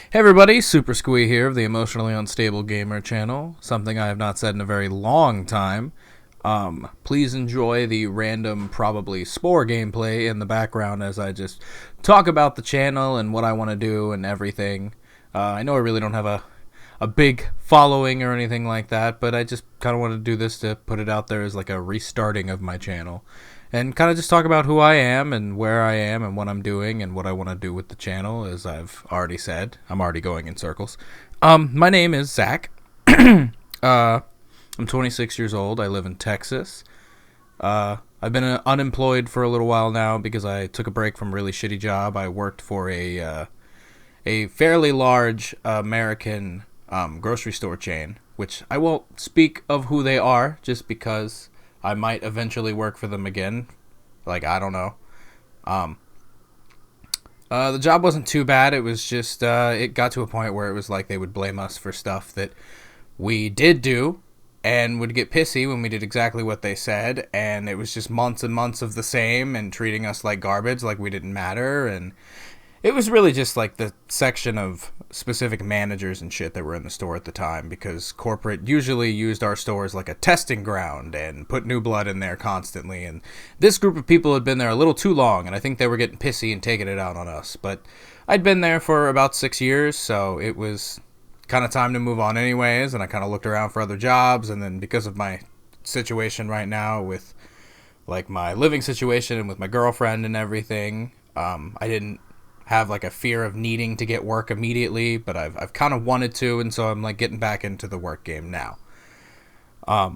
Hey everybody, Super Squee here of the Emotionally Unstable Gamer channel. Something I have not said in a very long time. Please enjoy the random, probably Spore gameplay in the background as I just talk about the channel and what I want to do and everything. I know I really don't have a big following or anything like that, but I just kind of wanted to do this to put it out there as like a restarting of my channel. And kind of just talk about who I am and where I am and what I'm doing and what I want to do with the channel, as I've already said. I'm already going in circles. My name is Zach. I'm 26 years old. I live in Texas. I've been unemployed for a little while now because I took a break from a really shitty job. I worked for a fairly large American grocery store chain, which I won't speak of who they are just because I might eventually work for them again. Like, I don't know. The job wasn't too bad. It was just, it got to a point where it was like they would blame us for stuff that we did do and would get pissy when we did exactly what they said. And it was just months and months of the same and treating us like garbage, like we didn't matter. And it was really just like the section of specific managers and shit that were in the store at the time, because corporate usually used our store as like a testing ground and put new blood in there constantly. And this group of people had been there a little too long, and I think they were getting pissy and taking it out on us. But I'd been there for about 6 years, so it was kind of time to move on anyways, and I kind of looked around for other jobs. And then because of my situation right now with like my living situation and with my girlfriend and everything, I didn't have like a fear of needing to get work immediately, but I've kind of wanted to, and so I'm like getting back into the work game now. I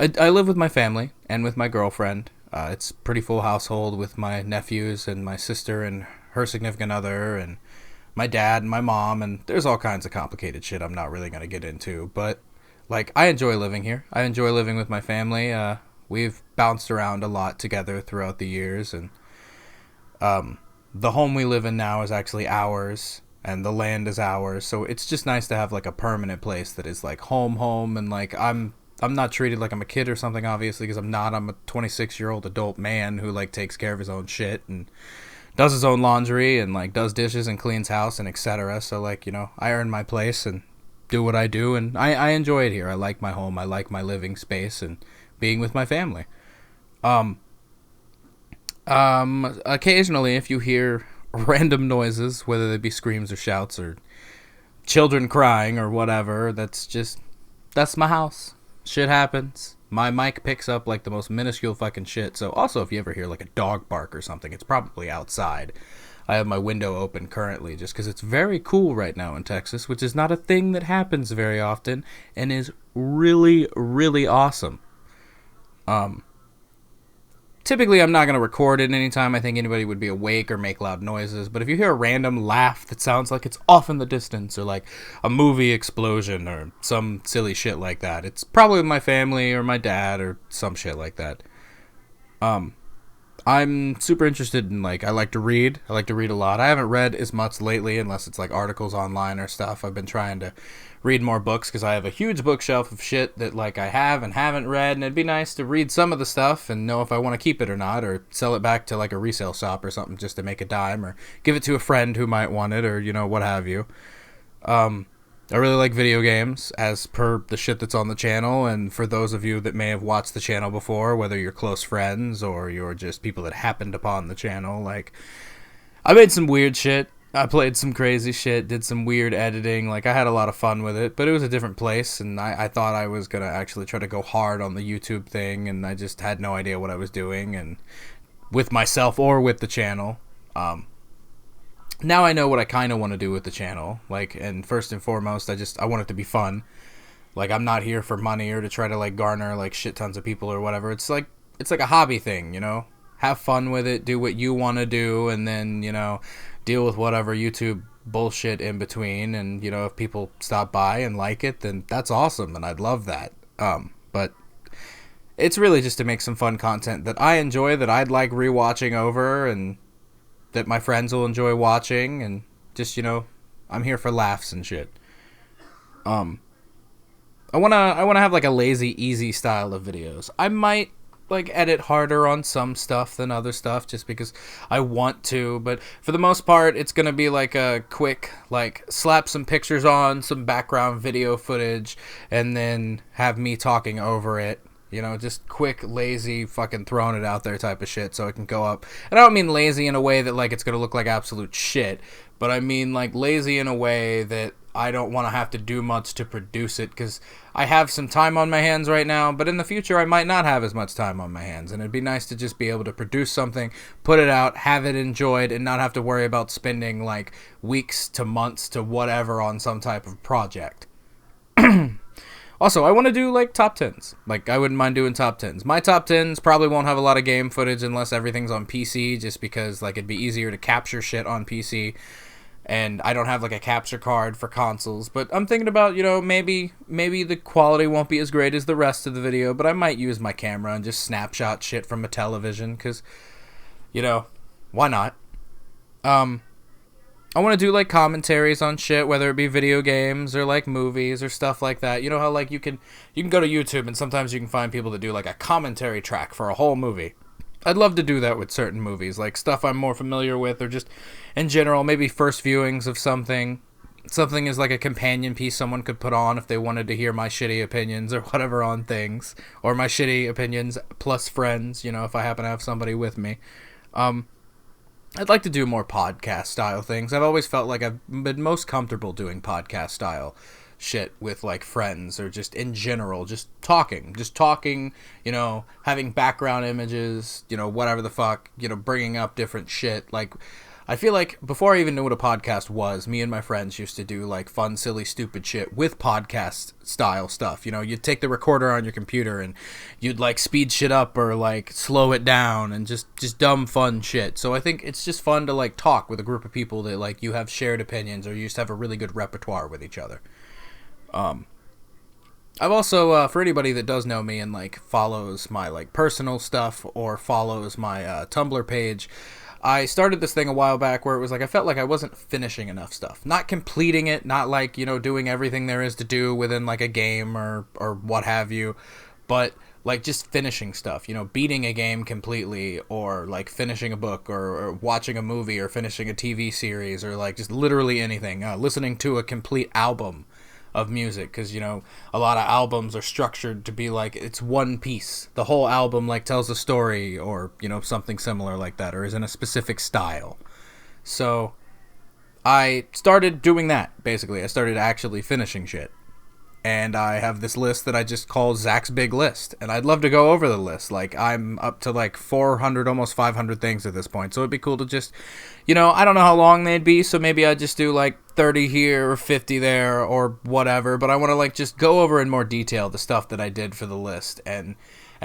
live with my family and with my girlfriend. It's a pretty full household with my nephews and my sister and her significant other and my dad and my mom, and there's all kinds of complicated shit I'm not really going to get into, but like I enjoy living here. I enjoy living with my family. We've bounced around a lot together throughout the years, and the home we live in now is actually ours, and the land is ours, so it's just nice to have like a permanent place that is like home, and like I'm not treated like I'm a kid or something, obviously, because I'm not. I'm a 26-year-old adult man who like takes care of his own shit and does his own laundry and like does dishes and cleans house and etc. So like, you know, I earn my place and do what I do, and I enjoy it here. I like my home. I like my living space and being with my family. Occasionally, if you hear random noises, whether they be screams or shouts or children crying or whatever, that's my house. Shit happens. My mic picks up like the most minuscule fucking shit. So also, if you ever hear like a dog bark or something, it's probably outside. I have my window open currently just because it's very cool right now in Texas, which is not a thing that happens very often and is really, really awesome. Typically, I'm not going to record it anytime I think anybody would be awake or make loud noises, but if you hear a random laugh that sounds like it's off in the distance, or like a movie explosion or some silly shit like that, it's probably my family or my dad or some shit like that. I'm super interested in, like, I like to read. I like to read a lot. I haven't read as much lately unless it's like articles online or stuff. I've been trying to read more books because I have a huge bookshelf of shit that like I have and haven't read, and it'd be nice to read some of the stuff and know if I want to keep it or not, or sell it back to like a resale shop or something just to make a dime, or give it to a friend who might want it, or you know, what have you. I really like video games, as per the shit that's on the channel, and for those of you that may have watched the channel before, whether you're close friends or you're just people that happened upon the channel, like, I made some weird shit. I played some crazy shit, did some weird editing, like, I had a lot of fun with it, but it was a different place, and I thought I was gonna actually try to go hard on the YouTube thing, and I just had no idea what I was doing, and with myself or with the channel. Now I know what I kind of want to do with the channel, like, and first and foremost, I want it to be fun. Like, I'm not here for money or to try to like garner like shit tons of people or whatever. It's like a hobby thing, you know? Have fun with it, do what you want to do, and then, you know, deal with whatever YouTube bullshit in between. And, you know, if people stop by and like it, then that's awesome, and I'd love that. But it's really just to make some fun content that I enjoy, that I'd like rewatching over, and that my friends will enjoy watching, and just, you know, I'm here for laughs and shit. I wanna have like a lazy, easy style of videos. I might like edit harder on some stuff than other stuff just because I want to, but for the most part it's going to be like a quick like slap some pictures on, some background video footage, and then have me talking over it. You know, just quick, lazy, fucking throwing it out there type of shit so it can go up. And I don't mean lazy in a way that, like, it's going to look like absolute shit. But I mean, like, lazy in a way that I don't want to have to do much to produce it. Because I have some time on my hands right now. But in the future, I might not have as much time on my hands. And it'd be nice to just be able to produce something, put it out, have it enjoyed, and not have to worry about spending, like, weeks to months to whatever on some type of project. Also, I want to do, like, top 10s. Like, I wouldn't mind doing top 10s. My top 10s probably won't have a lot of game footage unless everything's on PC, just because, like, it'd be easier to capture shit on PC. And I don't have, like, a capture card for consoles. But I'm thinking about, you know, maybe the quality won't be as great as the rest of the video, but I might use my camera and just snapshot shit from a television, because, you know, why not? I want to do, like, commentaries on shit, whether it be video games or, like, movies or stuff like that. You know how, like, you can go to YouTube and sometimes you can find people that do, like, a commentary track for a whole movie. I'd love to do that with certain movies, like stuff I'm more familiar with, or just in general, maybe first viewings of something. Something is like a companion piece someone could put on if they wanted to hear my shitty opinions or whatever on things, or my shitty opinions plus friends, you know, if I happen to have somebody with me. I'd like to do more podcast style things. I've always felt like I've been most comfortable doing podcast style shit with, like, friends, or just in general, just talking, you know, having background images, you know, whatever the fuck, you know, bringing up different shit. Like, I feel like before I even knew what a podcast was, me and my friends used to do, like, fun, silly, stupid shit with podcast style stuff. You know, you'd take the recorder on your computer and you'd, like, speed shit up or, like, slow it down, and just dumb fun shit. So I think it's just fun to, like, talk with a group of people that, like, you have shared opinions, or you just have a really good repertoire with each other. I've also, for anybody that does know me and, like, follows my, like, personal stuff or follows my Tumblr page, I started this thing a while back where it was like I felt like I wasn't finishing enough stuff. Not completing it, not, like, you know, doing everything there is to do within, like, a game or what have you, but, like, just finishing stuff, you know, beating a game completely, or, like, finishing a book, or watching a movie, or finishing a TV series, or, like, just literally anything. Listening to a complete album of music, because, you know, a lot of albums are structured to be like it's one piece. The whole album, like, tells a story, or, you know, something similar like that, or is in a specific style. So I started doing that, basically. I started actually finishing shit. And I have this list that I just call Zach's Big List. And I'd love to go over the list. Like, I'm up to, like, 400, almost 500 things at this point. So it'd be cool to just, you know, I don't know how long they'd be. So maybe I'd just do, like, 30 here or 50 there or whatever. But I want to, like, just go over in more detail the stuff that I did for the list. And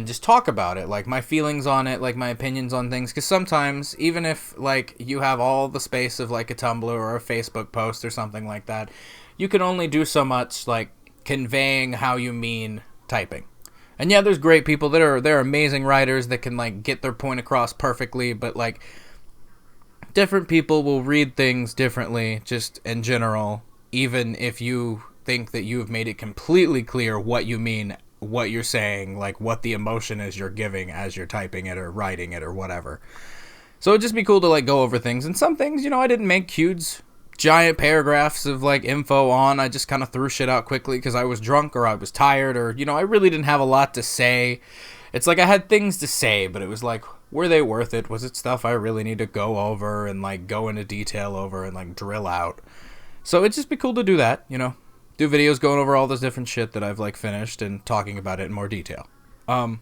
just talk about it. Like, my feelings on it, like, my opinions on things. Because sometimes, even if, like, you have all the space of, like, a Tumblr or a Facebook post or something like that, you can only do so much, like, conveying how you mean typing. And yeah, there's great people that they're amazing writers that can, like, get their point across perfectly, but, like, different people will read things differently, just in general, even if you think that you've made it completely clear what you mean, what you're saying, like, what the emotion is you're giving as you're typing it or writing it or whatever. So it'd just be cool to, like, go over things. And some things, you know, I didn't make huge giant paragraphs of, like, info on. I just kind of threw shit out quickly because I was drunk or I was tired, or, you know, I really didn't have a lot to say. It's like I had things to say, but it was like, were they worth it? Was it stuff I really need to go over and, like, go into detail over and, like, drill out? So it'd just be cool to do that, you know, do videos going over all this different shit that I've, like, finished and talking about it in more detail. And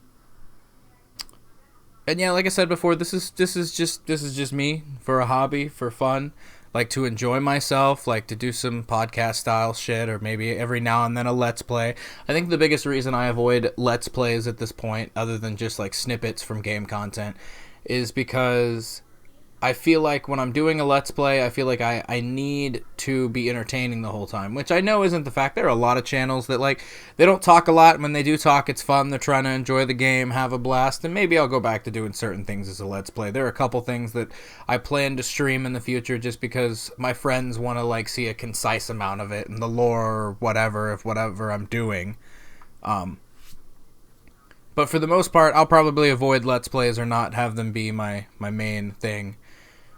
yeah, like I said before, this is just me for a hobby, for fun. Like, to enjoy myself, like, to do some podcast style shit, or maybe every now and then a Let's Play. I think the biggest reason I avoid Let's Plays at this point, other than just, like, snippets from game content, is because I feel like when I'm doing a Let's Play, I feel like I need to be entertaining the whole time, which I know isn't the fact. There are a lot of channels that, like, they don't talk a lot. When they do talk, it's fun. They're trying to enjoy the game, have a blast, and maybe I'll go back to doing certain things as a Let's Play. There are a couple things that I plan to stream in the future just because my friends want to, like, see a concise amount of it and the lore or whatever, if whatever I'm doing. But But for the most part, I'll probably avoid Let's Plays or not have them be my main thing.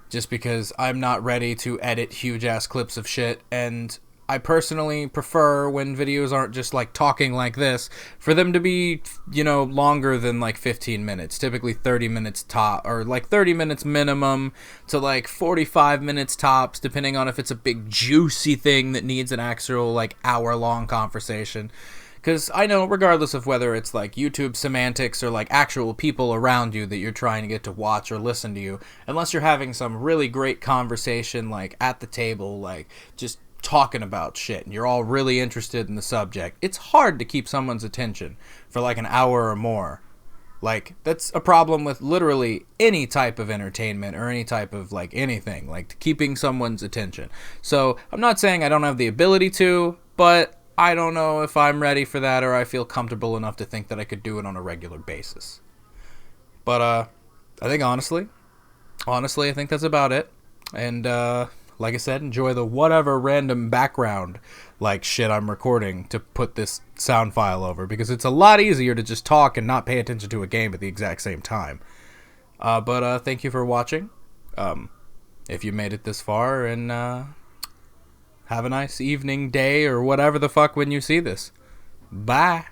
Just because I'm not ready to edit huge-ass clips of shit, and I personally prefer when videos aren't just, like, talking like this, for them to be, you know, longer than, like, 15 minutes. Typically 30 minutes top, or, like, 30 minutes minimum to, like, 45 minutes tops, depending on if it's a big, juicy thing that needs an actual, like, hour-long conversation. Because I know, regardless of whether it's like YouTube semantics or like actual people around you that you're trying to get to watch or listen to you, unless you're having some really great conversation like at the table, like just talking about shit, and you're all really interested in the subject, it's hard to keep someone's attention for like an hour or more. Like, that's a problem with literally any type of entertainment or any type of, like, anything. Like, keeping someone's attention. So, I'm not saying I don't have the ability to, but I don't know if I'm ready for that or I feel comfortable enough to think that I could do it on a regular basis. But, I think honestly, I think that's about it. And, like I said, enjoy the whatever random background, like, shit I'm recording to put this sound file over. Because it's a lot easier to just talk and not pay attention to a game at the exact same time. But thank you for watching. If you made it this far, and, have a nice evening, day, or whatever the fuck when you see this. Bye.